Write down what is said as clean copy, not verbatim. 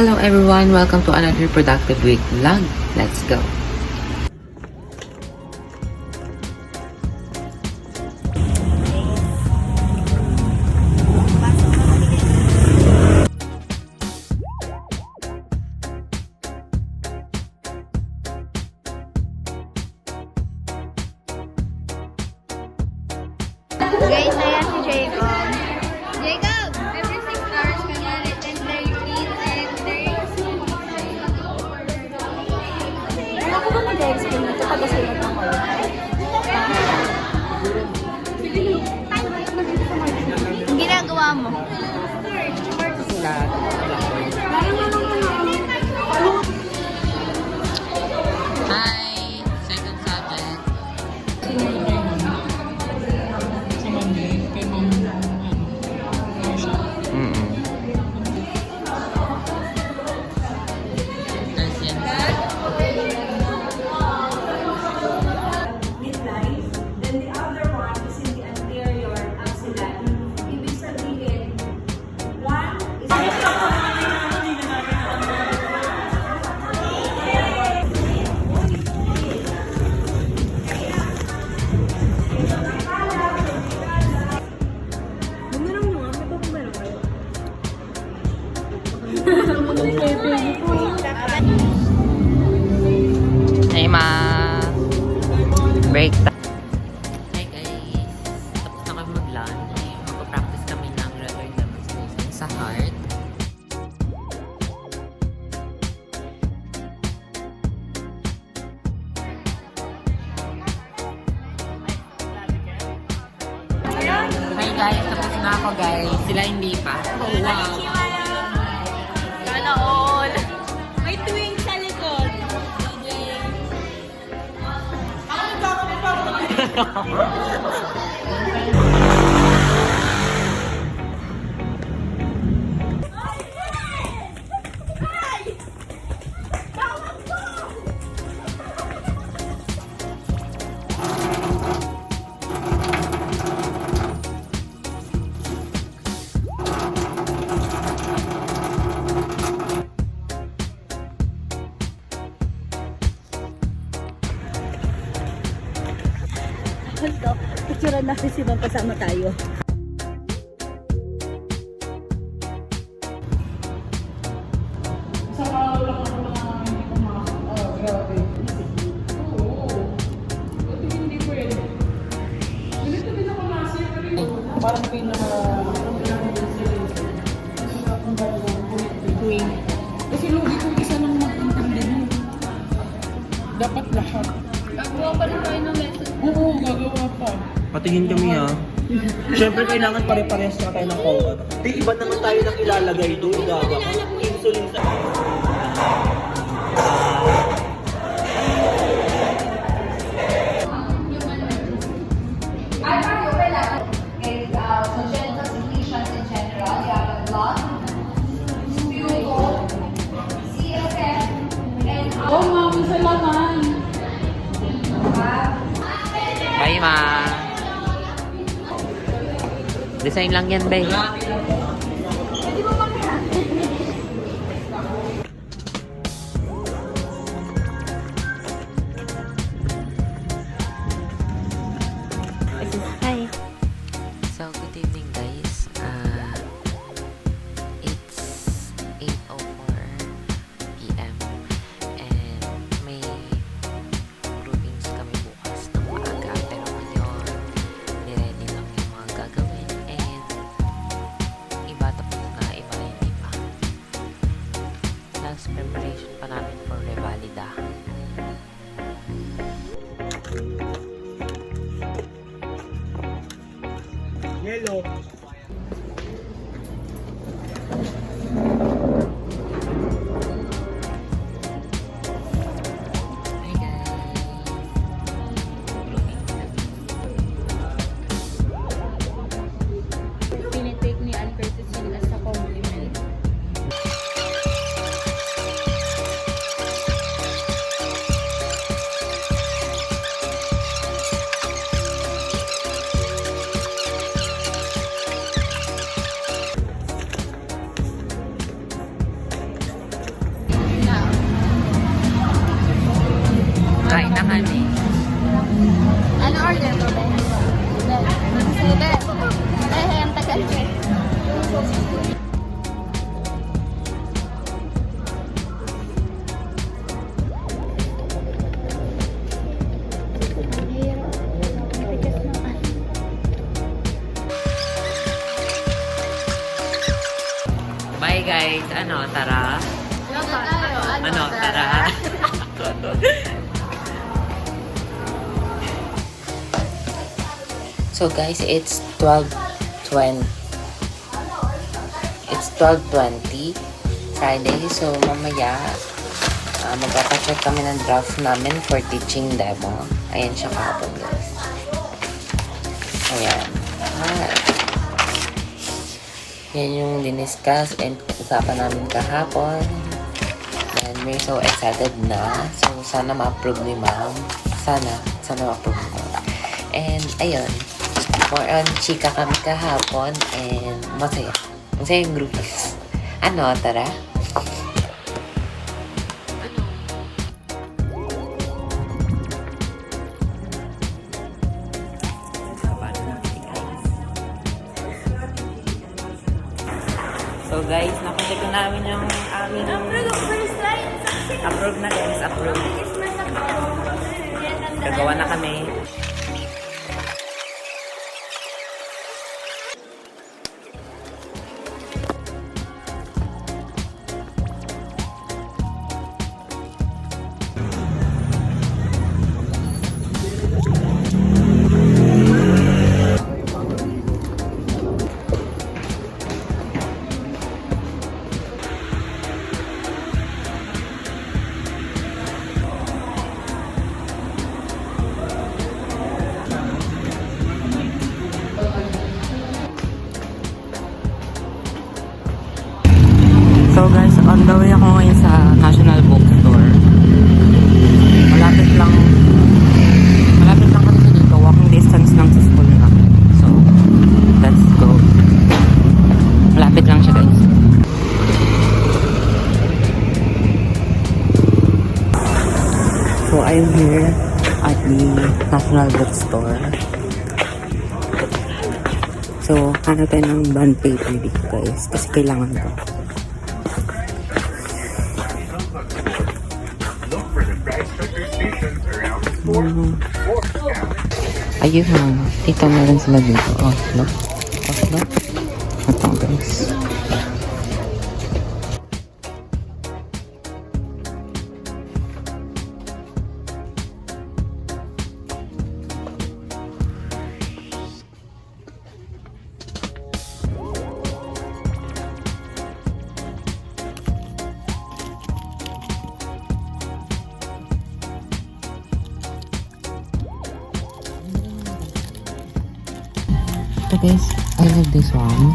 Hello everyone, welcome to another productive week vlog. Let's go! Guys, ayan si Jacob. Jacob! Every 6 hours ka na ulit and 13 and Ako ba mag-explain nito pag sulat ng ko? Ang ginagawa mo? Hi! Second subject. midline, then the other one is in the anterior axillary. Ibig sabihin, one is Hey ma! Break time. Hi guys! Tapos na kami mag-lunch. Magpa-practice kami ng regular demonstration sa heart. Hi guys! Tapos na ako guys. Sila hindi pa. Oh wow! Sana all. May tuwing sa likod. Ito, picturean natin si Ma'am kasama tayo. Parang tuwing. Kasi lugi kung isa lang mag-intindi mo. Dapat lahat. Gagawa pa rin tayo ng lesson. Oo, gagawa pa. Patingin kami ha. Siyempre kailangan pare-parehas na tayo ng coca. Di iba naman tayo nang ilalagay doon, gaga. Insulin sa... Congenital secretions in general, you have the blood, sputum, CSF, and Oh, mami, sa laman. Bye ma! Design lang yan, bay. Hi. So, good evening guys. It's 8:04 PM and may groupings kami bukas ng maaga. Pero ngayon, niready lang yung mga gagawin and iba tapos na, iba hindi pa. Last preparation pa namin for Revalida. Hello. Hi guys! Grouping kami. Tinitake ni Ann Curtis yun as a compliment. kami. Ano order mo, Ben? Ben. Ang tagal. Bye guys. Ano, tara? Ano, tara? So guys, it's 12:20. It's 12:20 Friday. So mamaya magpapacheck kami ng draft namin for teaching demo. Ayan siya kahapon guys. Ayan. Yan yung diniscuss and usapan namin kahapon. And we're so excited na. So sana ma-approve ni ma'am. Sana ma-approve ni ma'am. And ayun. More on chika kami kahapon and masaya. Masaya yung group. Ano, tara? So guys, napunta ko namin yung aming... Approve na guys, approve. Gagawa na kami. So guys, on the way ako ngayon sa National Bookstore. Malapit lang kasi dito. Walking distance lang sa school na. So, let's go. Malapit lang siya guys. So, I'm here at the National Bookstore. So, hanap tayo ng bond paper dito guys. Kasi kailangan ko. Ayun, dito meron sila dito. Oslo. Ito guys. So guys, I like this one.